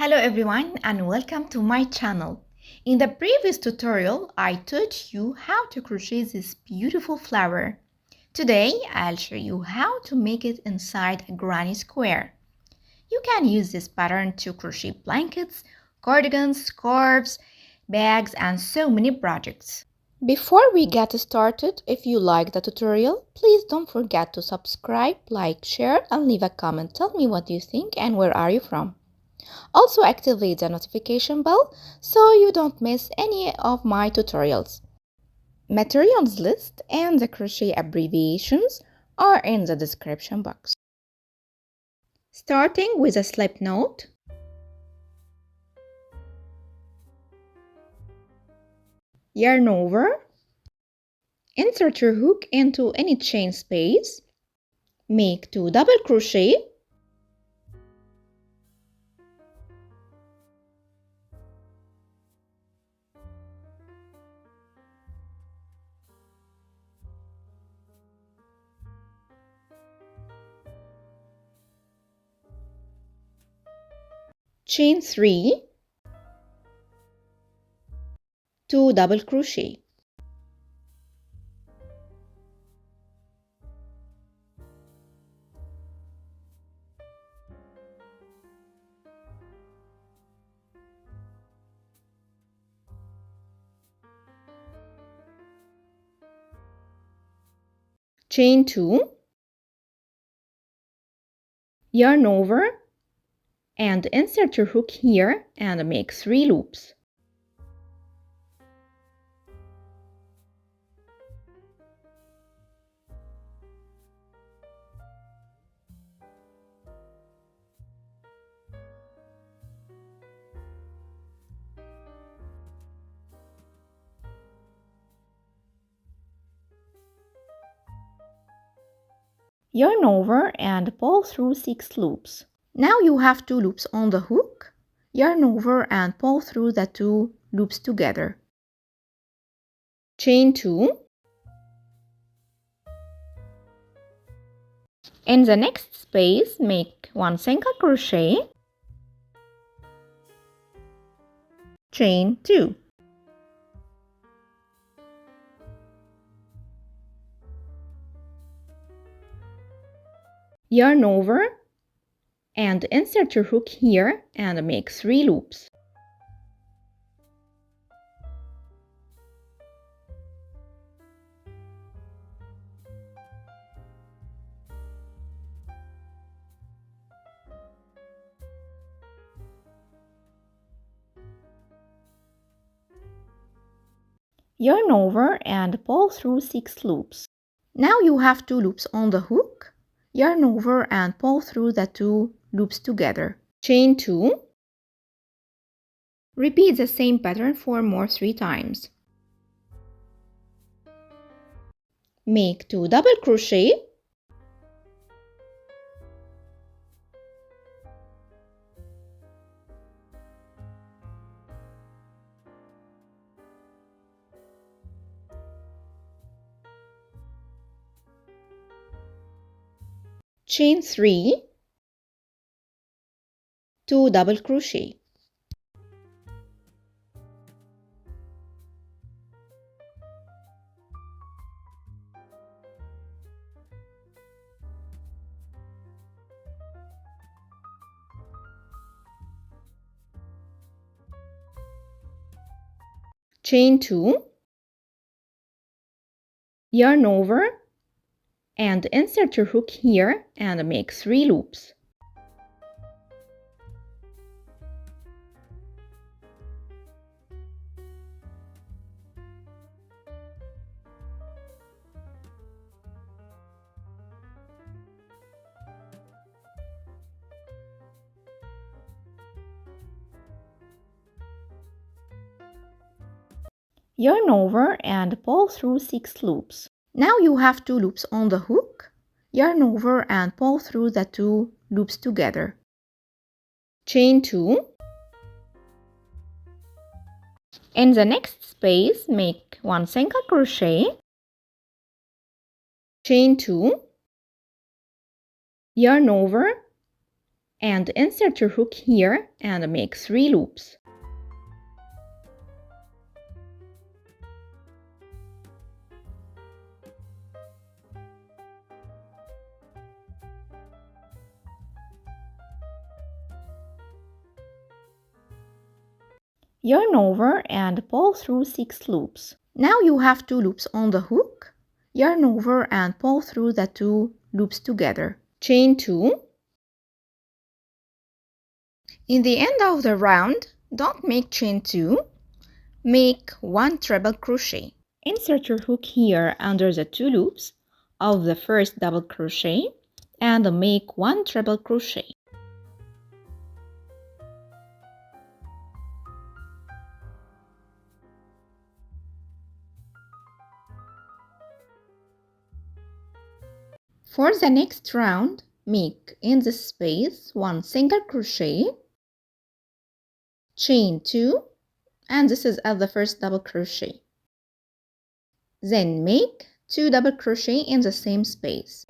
Hello everyone and welcome to my channel. In the previous tutorial, I taught you how to crochet this beautiful flower. Today, I'll show you how to make it inside a granny square. You can use this pattern to crochet blankets, cardigans, scarves, bags, and so many projects. Before we get started, if you like the tutorial, please don't forget to subscribe, like, share, and leave a comment. Tell me what you think and where are you from. Also activate the notification bell so you don't miss any of my tutorials. Materials list and the crochet abbreviations are in the description box. Starting with a slip knot, yarn over, insert your hook into any chain space, make 2 double crochet, chain 3, 2 double crochet. Chain 2, yarn over, and insert your hook here and make 3 loops. Yarn over and pull through 6 loops. Now you have 2 loops on the hook. Yarn over and pull through the 2 loops together. Chain 2. In the next space, make 1 single crochet, chain 2. Yarn over and insert your hook here and make 3 loops. Yarn over and pull through 6 loops. Now you have 2 loops on the hook. Yarn over and pull through the 2 loops together. Chain 2. Repeat the same pattern for 3 times. Make 2 double crochet, chain 3, 2 double crochet. Chain 2, yarn over, and insert your hook here and make 3 loops. Yarn over and pull through 6 loops. Now you have 2 loops on the hook. Yarn over and pull through the 2 loops together. Chain 2. In the next space, make 1 single crochet, chain 2, yarn over, And insert your hook here and make 3 loops. Yarn over and pull through 6 loops. Now you have 2 loops on the hook. Yarn over and pull through the 2 loops together. Chain 2. In the end of the round, don't make chain 2. Make 1 treble crochet. Insert your hook here under the 2 loops of the first double crochet and make 1 treble crochet. For the next round, make in this space 1 single crochet, chain 2, and this is at the first double crochet. Then make 2 double crochet in the same space.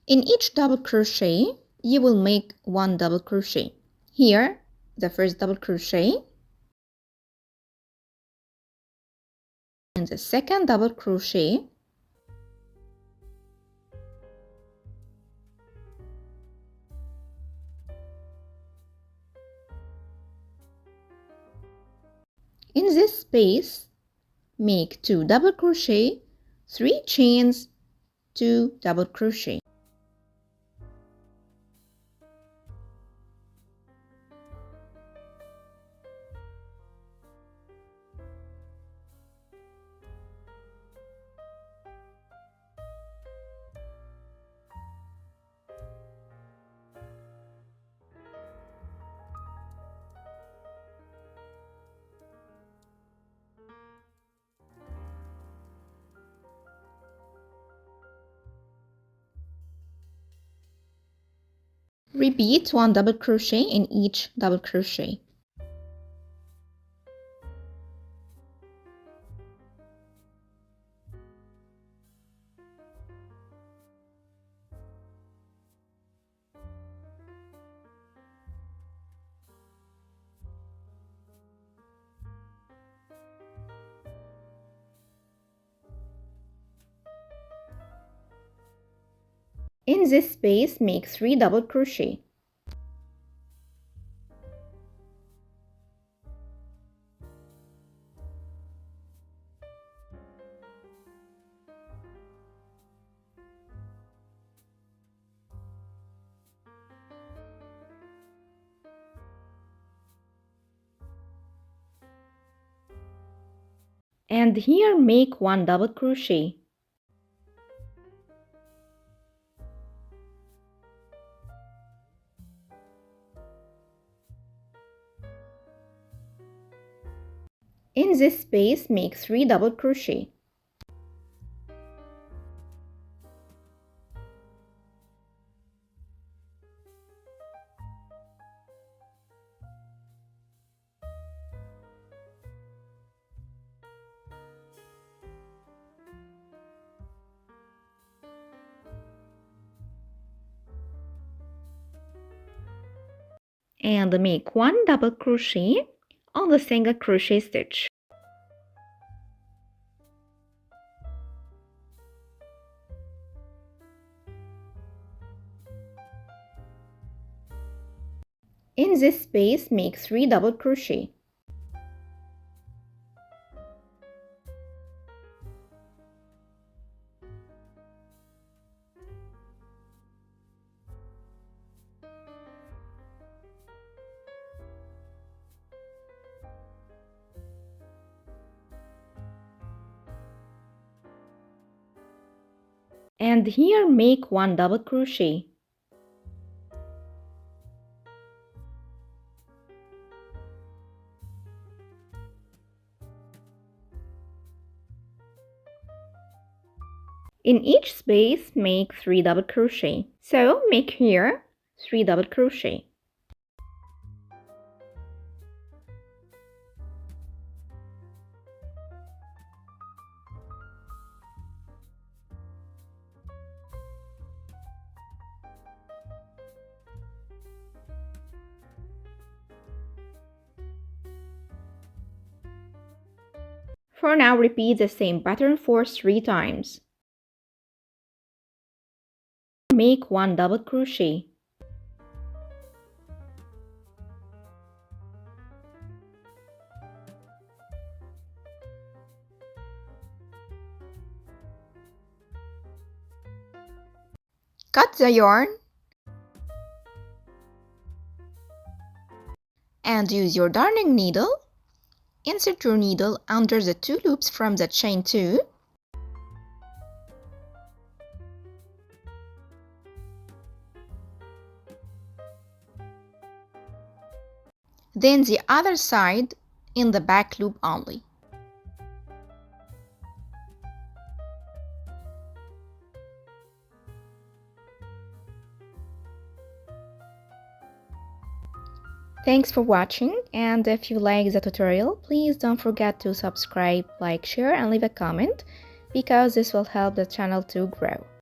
In each double crochet, you will make 1 double crochet. Here, the first double crochet, and the second double crochet, in this space, make 2 double crochet, 3 chains, 2 double crochet. Repeat 1 double crochet in each double crochet. In this space, make 3 double crochet. And here make 1 double crochet. In this space, make 3 double crochet. And make 1 double crochet on the single crochet stitch. In this space, make 3 double crochet. And here make 1 double crochet. In each space, make 3 double crochet. So make here 3 double crochet. For now, repeat the same pattern for 3 times. Make 1 double crochet. Cut the yarn and use your darning needle. Insert your needle under the 2 loops from the chain 2. Then the other side in the back loop only. Thanks for watching, and if you like the tutorial, please don't forget to subscribe, like, share, and leave a comment because this will help the channel to grow.